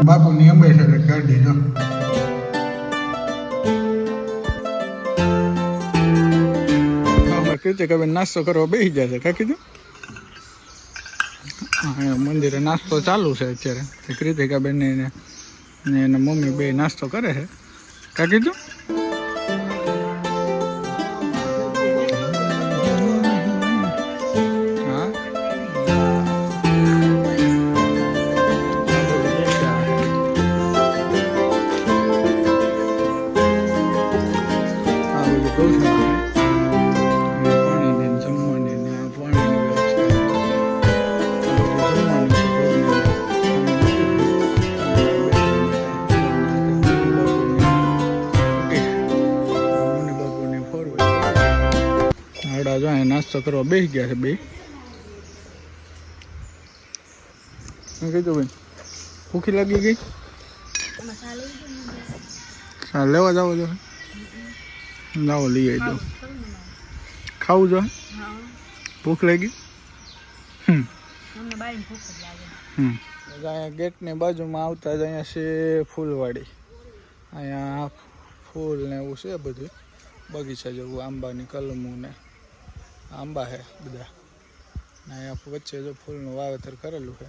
બાપુની અંબેસર કરી દીધો. કૃતિકાબેન નાસ્તો કરવા બેસી જશે. કા કીધું મંદિરે નાસ્તો ચાલુ છે અત્યારે. કૃતિકાબેન ને એના મમ્મી બે નાસ્તો કરે છે. કા કીધું નાસ્તો કરવા બેસી ગયા છે બે. શું કીધું ભાઈ? ભૂખી લાગી ગઈ? હા લેવા જાવ જો. લાવો લઈ આવી દો. ખાવું જો? ભૂખ લાગી? અહીંયા ગેટની બાજુમાં આવતા જ અહીંયા છે ફૂલવાડી. અહીંયા ફૂલ ને એવું છે બધું બગીચા જેવું. આંબાની કલમું ને આંબા છે બધા. અહીંયા વચ્ચે જો ફૂલનું વાવેતર કરેલું છે.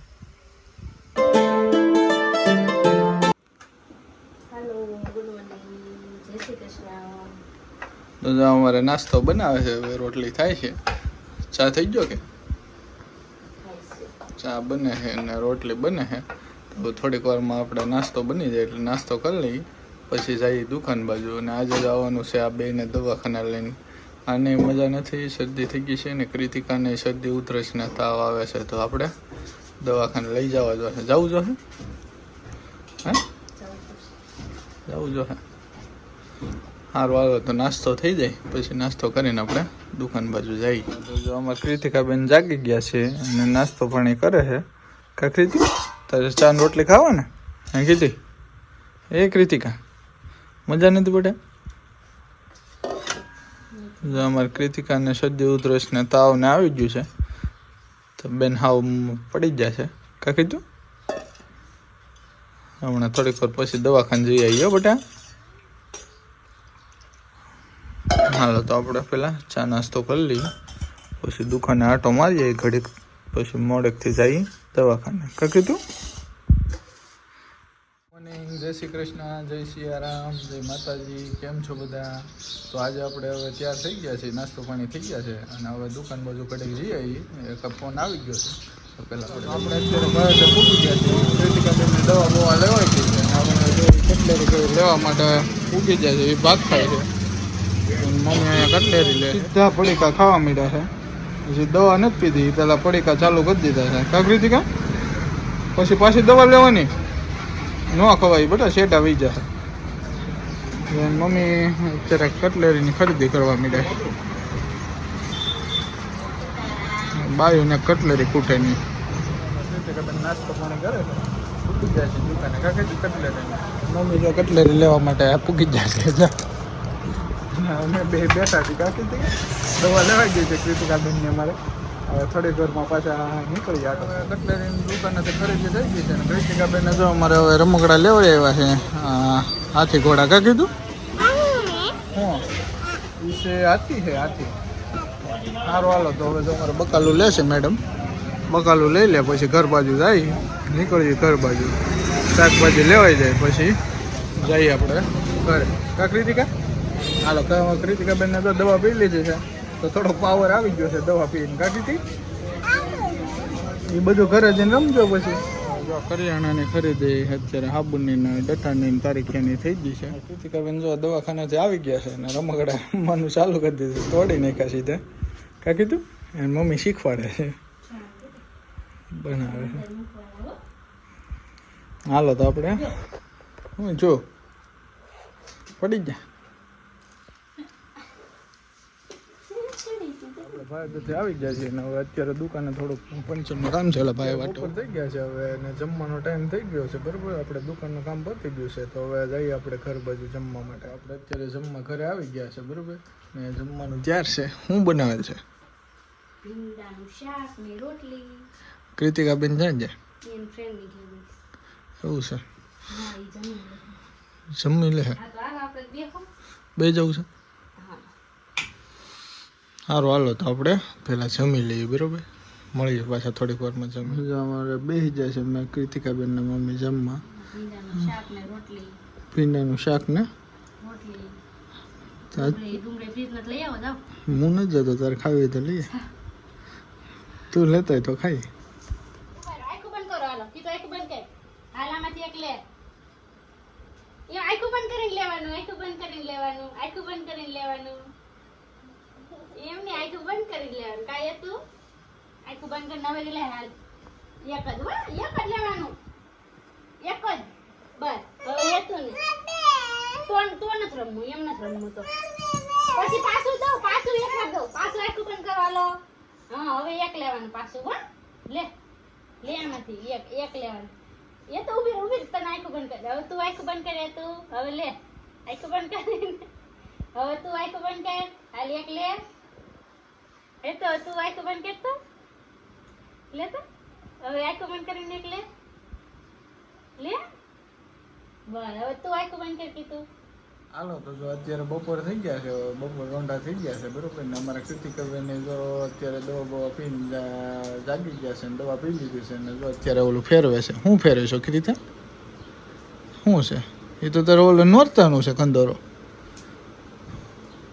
તો અમારે નાસ્તો બનાવે છે હવે. રોટલી થાય છે. ચા થઈ ગયો કે? ચા બને છે અને રોટલી બને છે. તો થોડીક વારમાં આપણે નાસ્તો બની જાય એટલે નાસ્તો કરી લઈએ, પછી જઈએ દુકાન બાજુ. અને આજે જવાનું છે આ બેને દવાખાના લઈને. આને મજા નથી, શરદી થઈ ગઈ છે ને કૃતિકાને શરદી ઉધરસ ને તાવ આવે છે. તો આપણે દવાખાને લઈ જવા જોઈએ. જવું જોઈએ? હે જવું જોઈએ? સારું આવે તો નાસ્તો થઈ જાય, પછી નાસ્તો કરીને આપણે દુકાન બાજુ જઈએ. તો જો અમારે કૃતિકાબેન જાગી ગયા છે અને નાસ્તો પાણી કરે છે. કા કૃતિ તારે ચા ને રોટલી ખાવા ને? હે કીધી? એ કૃતિકા મજા નથી બેટા? જો અમારે કૃતિકાને શરદી ઉધરસ ને તાવ ને આવી ગયું છે તો બેન હાવ પડી જ જશે. કા કીધું? હમણાં થોડીક વાર પછી દવાખાને જઈ આવીએ બેટા. હાલો તો આપણે પહેલાં ચા નાસ્તો કરી લઈએ, પછી દુકાને આંટો મારીએ ઘડીક, પછી મોડેકથી જઈએ દવાખાને. કા કીધું? જય શ્રી કૃષ્ણ, જય સિયારામ, જય માતાજી. કેમ છો બધા? તો આજે આપણે હવે તૈયાર થઈ ગયા છીએ, નાસ્તો પાણી થઈ ગયા છે અને હવે દુકાન બાજુ કડેક જઈ આવીએ. એક ફોન આવી ગયો છે તો પહેલાં આપણે અત્યારે ભારતે પૂકી ગયા છીએ. કૃતિકાબેનની દવા બવા લેવાઈ ગઈ છે અને આપણે કટલેરી લેવા માટે પૂકી જાય છે. એ ભાત ખાય છે. મમ્મી અહીંયા કટલેરી લે સીધા પડીકા ખાવા માંડ્યા છે. પછી દવા નથી પીધી, પહેલાં પડીકા ચાલુ કરી દીધા છે. કા કૃતિકા? પછી પાછી દવા લેવાની ન ખવાય બેટા, શેટ આવી જશે. મમ્મી અત્યારે કટલેરીની ખરીદી કરવા માંડ્યા. બાયુને કટલેરી ખૂટે નહીં. નાસ્તો પાણી કરે પૂકી જાય છે દુકાને. કાંઈ કટલેરી મમ્મી જો કટલેરી લેવા માટે પૂકી જાય છે. અમે બે બેઠા છીએ. કાંકી દવા લેવાઈ ગઈ છે કૃતિકાબેનની અમારે. હવે થોડીક વારમાં પાછા નીકળી જાય. કટલેરીની દુકાનેથી ખરીદી થઈ ગઈ છે અને કૃતિકાબેનને જો અમારે હવે રમકડા લેવડે આવ્યા છે. હાથી ઘોડા. કા કીધું? હા એ છે હાથી છે, હાથી. સારું હાલો તો હવે જો અમારે બકાલું લેશે મેડમ. બકાલું લઈ લે પછી ઘર બાજુ જાય, નીકળીએ ઘર બાજુ. શાકભાજી લેવાઈ જાય પછી જઈએ આપણે ઘરે. કા કૃતિકા? હાલો કૃતિકાબેનને તો દવા પી લીધી છે તો થોડો પાવર આવી ગયો છે દવા પીને. કાઢી હતી એ બધું ઘરે જઈને રમજો. પછી જો કરિયાણાની ખરીદી અત્યારે સાબુની ને ડટાની ને તારીખિયાની થઈ ગઈ છે. કૃતિકાબેન જો દવાખાનાથી આવી ગયા છે અને રમકડા રમવાનું ચાલુ કરી દીધું, તોડી નાખ્યા સીધા. કા કીધું? એને મમ્મી શીખવાડે છે, બનાવે છે. હાલો તો આપણે હું જો પડી ગયા. ભાઈ બધે આવી ગયા છે ને હવે અત્યારે દુકાને થોડુંક પંચરનું કામ છે. ભાઈ વાટો થઈ ગયા છે હવે અને જમવાનો ટાઈમ થઈ ગયો છે. બરાબર, આપણે દુકાનનું કામ પતી ગયું છે તો હવે જઈએ આપણે ઘર બાજુ જમવા માટે. આપણે અત્યારે જમવા ઘરે આવી ગયા છે. બરાબર, ને જમવાનું તૈયાર છે. શું બનાવેલ છે? ભીંડાનું શાક ને રોટલી. કૃતિકાબેન જાય છે એન ફ્રેન્ડની ઘરે. એવું છે? હા ઈ જમી લે. જમી લે હા તો હાલો આપણે બેહો. બે જવું છે હા સારું હાલો તો આપણે પહેલાં જમી લઈએ બરાબર મળીએ પાછા થોડીક વારમાં જમી અમારે બેસી જાય છે મેં કૃતિકાબેનના મમ્મી જમવા ભીંડાનું શાક ને રોટલી ભીંડાનું શાક ને રોટલી તાજ ડુંગળી ફ્રીજમાં લઈ આવો જાઓ. હું નથી જતો તારે ખાવી હોય તો લઈએ તું લેતો હોય તો ખાઈ આખું બંધ કરો હાલો કીધું આખું બંધ કર હાલ આમાંથી એક લે એ આખું બંધ કરીને લેવાનું આખું બંધ કરીને લેવાનું આખું બંધ કરીને લેવાનું એમ નહીં આખું બંધ કરીને લેવાનું કાંઈ હતું આખું બંધ કરીને હવે લે હાલ એક જ હો એક જ લેવાનું એક જ બસ હવે હતું ને તો નથી રમવું એમ નથી રમવું તો પછી પાછું દઉં પાછું એક વાર દઉં પાછું આખું બંધ કરો હાલો હા હવે એક લેવાનું પાછું હો લે લે આમાંથી એક લેવાનું એ તો ઊભી તને આખું બંધ કરી દે હવે તું આખું બંધ કરે તું હવે લે આખું બંધ કરી હવે તું આખું બંધ કર હાલ એક લે એ તો તું આખું બંધ કર તો લે તો હવે આખું બંધ કરીને એક લે લે બસ હવે તું આખું બંધ કર કીધું હાલો તો જો અત્યારે બપોર થઈ ગયા છે બપોર રોંઢા થઈ ગયા છે બરોબર ને અમારા કૃતિકાબેન જો અત્યારે દવા બવા પીને જાગી ગયા છે ને દવા પી લીધી છે ને જો અત્યારે ઓલું ફેરવે છે શું ફેરવે છો કૃતિકા શું છે એ તો તારે ઓલું નોરતાનું છે કંદોરો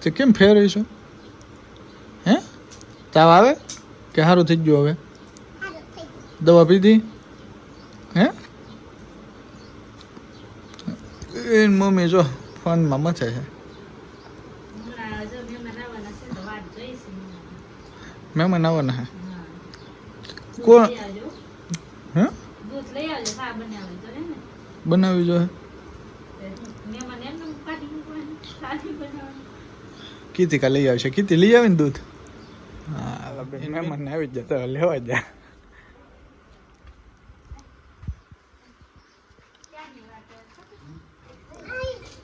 તે કેમ ફેરવીશું હે તાવ આવે કે સારું થઈ ગયું હવે દવા પીધી હે એ મમ્મી જો ફોનમાં મચે છે મહેમાન આવવાના હે કોણ હે બનાવી જો કીધી લઈ આવશે કીધી લઈ આવે ને દૂધ હા મહેમાન આવી જ જતા લેવા જાય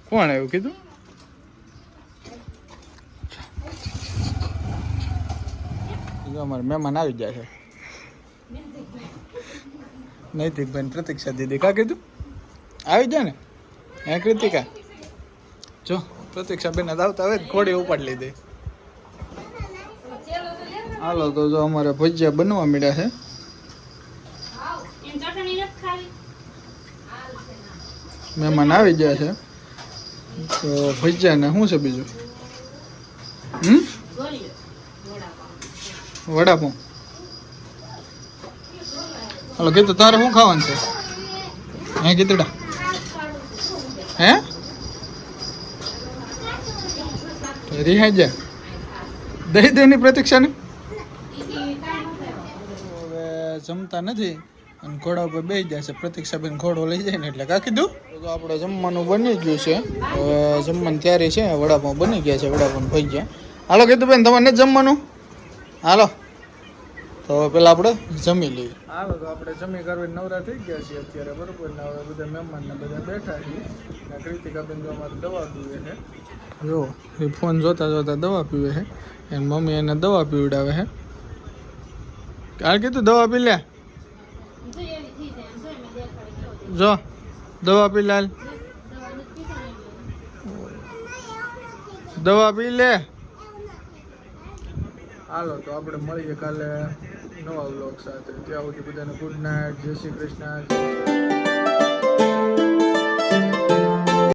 કોણ આવ્યું કીધું અમારે મહેમાન આવી ગયા છે નૈતિકભાઈ પ્રતીક્ષા દીદી કા કીધું આવી જાય ને હે કૃતિકા જો પ્રતીક્ષા બેન આવતા હવે ઘોડી ઉપાડી લીધી હાલો તો જો અમારે ભજીયા બનવા મળ્યા છે મહેમાન આવી ગયા છે તો ભજીયા ને શું છે બીજું વડાપાઉં હાલો કીધું તારે શું ખાવાનું છે હે કીધડા હે રિહાઈ જા દઈ દઈની પ્રતીક્ષા ને હવે જમતા નથી અને ઘોડા ઉપર બેસી જાય છે પ્રતીક્ષાબેન ઘોડો લઈ જાય ને એટલે કા કીધું તો આપણે જમવાનું બની ગયું છે હવે જમવાની તૈયારી છે વડાપાઉં બની ગયા છે વડાપાઉં થઈ ગયા હાલો કીધું બેન તમારે નથી જમવાનું હાલો તો પેલા આપણે જમી લઈએ હાલો તો આપણે જમી કરવી નવરા થઈ ગયા છીએ અત્યારે બરોબર ને હવે બધા મહેમાન ને બધા બેઠા છીએ ને કૃતિકાબેન જો અમારે દવા પીવે છે જો એ ફોન જોતા જોતા દવા પીવે છે એની મમ્મી એને દવા પીવડાવે છે કાલ કીધું દવા પી લે જો દવા પી લાલ દવા પી લે હાલો તો આપણે મળીએ કાલે નવા વ્લોગ સાથે ત્યાં સુધી બધાને ગુડ નાઇટ જય શ્રી કૃષ્ણ